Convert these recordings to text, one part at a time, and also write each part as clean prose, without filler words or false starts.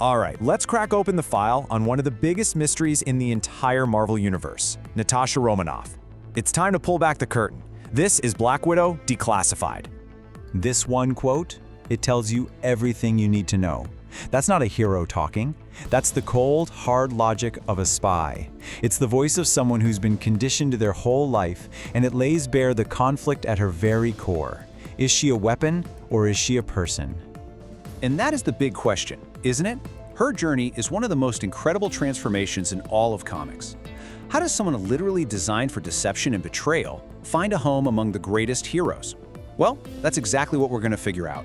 Alright, let's crack open the file on one of the biggest mysteries in the entire Marvel Universe, Natasha Romanoff. It's time to pull back the curtain. This is Black Widow Declassified. This one quote, it tells you everything you need to know. That's not a hero talking. That's the cold, hard logic of a spy. It's the voice of someone who's been conditioned their whole life, and it lays bare the conflict at her very core. Is she a weapon, or is she a person? And that is the big question, isn't it? Her journey is one of the most incredible transformations in all of comics. How does someone literally designed for deception and betrayal find a home among the greatest heroes? Well, that's exactly what we're going to figure out.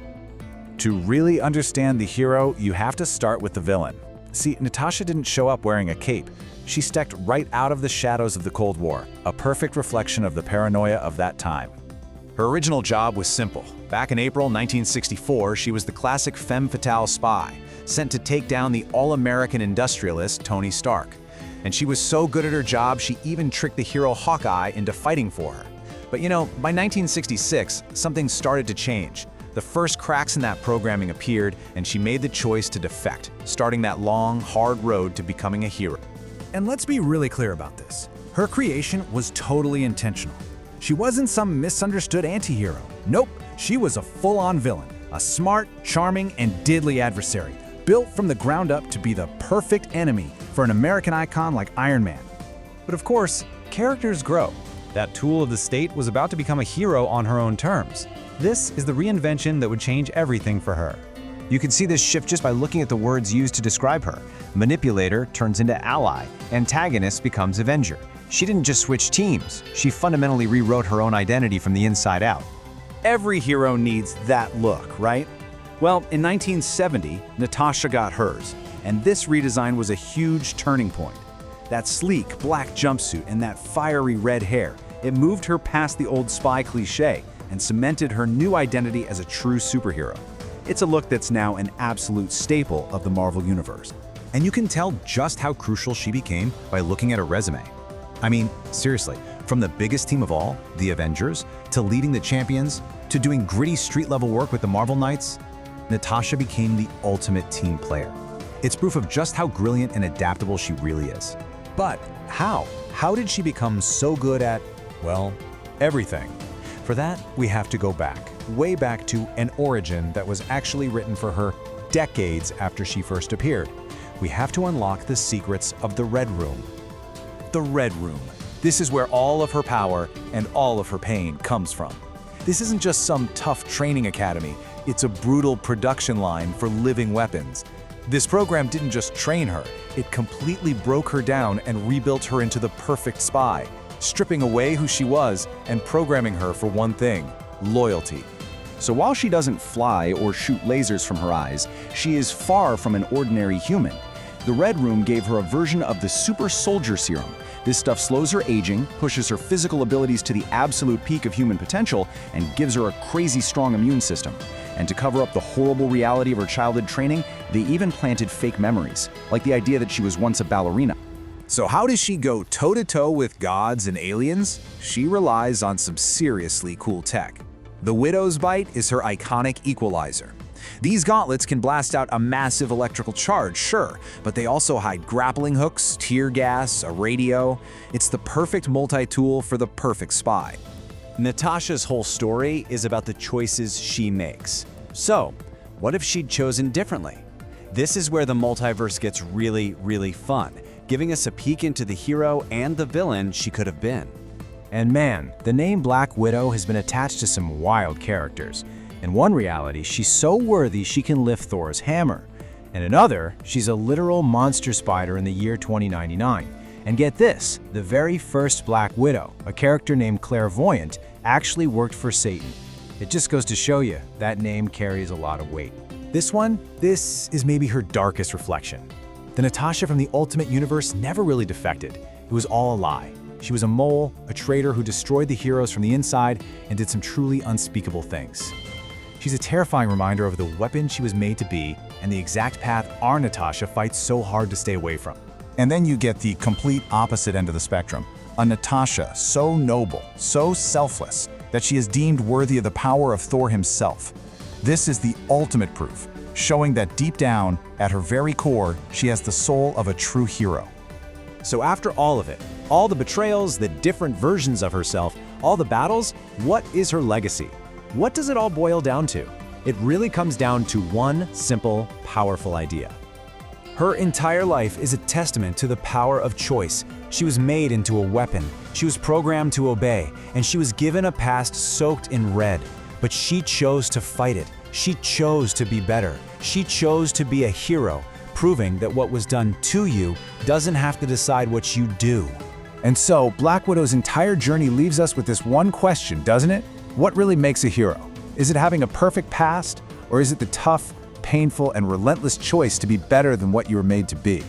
To really understand the hero, you have to start with the villain. See, Natasha didn't show up wearing a cape. She stepped right out of the shadows of the Cold War, a perfect reflection of the paranoia of that time. Her original job was simple. Back in April 1964, she was the classic femme fatale spy, sent to take down the all-American industrialist Tony Stark. And she was so good at her job, she even tricked the hero Hawkeye into fighting for her. But you know, by 1966, something started to change. The first cracks in that programming appeared, and she made the choice to defect, starting that long, hard road to becoming a hero. And let's be really clear about this. Her creation was totally intentional. She wasn't some misunderstood anti-hero. Nope, she was a full-on villain, a smart, charming, and deadly adversary, built from the ground up to be the perfect enemy for an American icon like Iron Man. But of course, characters grow. That tool of the state was about to become a hero on her own terms. This is the reinvention that would change everything for her. You can see this shift just by looking at the words used to describe her. Manipulator turns into ally, antagonist becomes Avenger. She didn't just switch teams, she fundamentally rewrote her own identity from the inside out. Every hero needs that look, right? Well, in 1970, Natasha got hers, and this redesign was a huge turning point. That sleek black jumpsuit and that fiery red hair, it moved her past the old spy cliché and cemented her new identity as a true superhero. It's a look that's now an absolute staple of the Marvel Universe. And you can tell just how crucial she became by looking at her resume. I mean, seriously, from the biggest team of all, the Avengers, to leading the Champions, to doing gritty street-level work with the Marvel Knights, Natasha became the ultimate team player. It's proof of just how brilliant and adaptable she really is. But how? How did she become so good at, well, everything? For that, we have to go back, way back to an origin that was actually written for her decades after she first appeared. We have to unlock the secrets of the Red Room. The Red Room. This is where all of her power and all of her pain comes from. This isn't just some tough training academy, it's a brutal production line for living weapons. This program didn't just train her, it completely broke her down and rebuilt her into the perfect spy, stripping away who she was and programming her for one thing: loyalty. So while she doesn't fly or shoot lasers from her eyes, she is far from an ordinary human. The Red Room gave her a version of the super soldier serum. This stuff slows her aging, pushes her physical abilities to the absolute peak of human potential, and gives her a crazy strong immune system. And to cover up the horrible reality of her childhood training, they even planted fake memories, like the idea that she was once a ballerina. So how does she go toe-to-toe with gods and aliens? She relies on some seriously cool tech. The Widow's Bite is her iconic equalizer. These gauntlets can blast out a massive electrical charge, sure, but they also hide grappling hooks, tear gas, a radio. It's the perfect multi-tool for the perfect spy. Natasha's whole story is about the choices she makes. So, what if she'd chosen differently? This is where the multiverse gets really, really fun, giving us a peek into the hero and the villain she could have been. And man, the name Black Widow has been attached to some wild characters. In one reality, she's so worthy she can lift Thor's hammer. In another, she's a literal monster spider in the year 2099. And get this, the very first Black Widow, a character named Clairvoyant, actually worked for Satan. It just goes to show you, that name carries a lot of weight. This is maybe her darkest reflection. The Natasha from the Ultimate Universe never really defected. It was all a lie. She was a mole, a traitor who destroyed the heroes from the inside and did some truly unspeakable things. She's a terrifying reminder of the weapon she was made to be and the exact path our Natasha fights so hard to stay away from. And then you get the complete opposite end of the spectrum. A Natasha so noble, so selfless, that she is deemed worthy of the power of Thor himself. This is the ultimate proof. showing that deep down, at her very core, she has the soul of a true hero. So after all of it, all the betrayals, the different versions of herself, all the battles, what is her legacy? What does it all boil down to? It really comes down to one simple, powerful idea. Her entire life is a testament to the power of choice. She was made into a weapon. She was programmed to obey, and she was given a past soaked in red. But she chose to fight it. She chose to be better. She chose to be a hero, proving that what was done to you doesn't have to decide what you do. And so, Black Widow's entire journey leaves us with this one question, doesn't it? What really makes a hero? Is it having a perfect past, or is it the tough, painful, and relentless choice to be better than what you were made to be?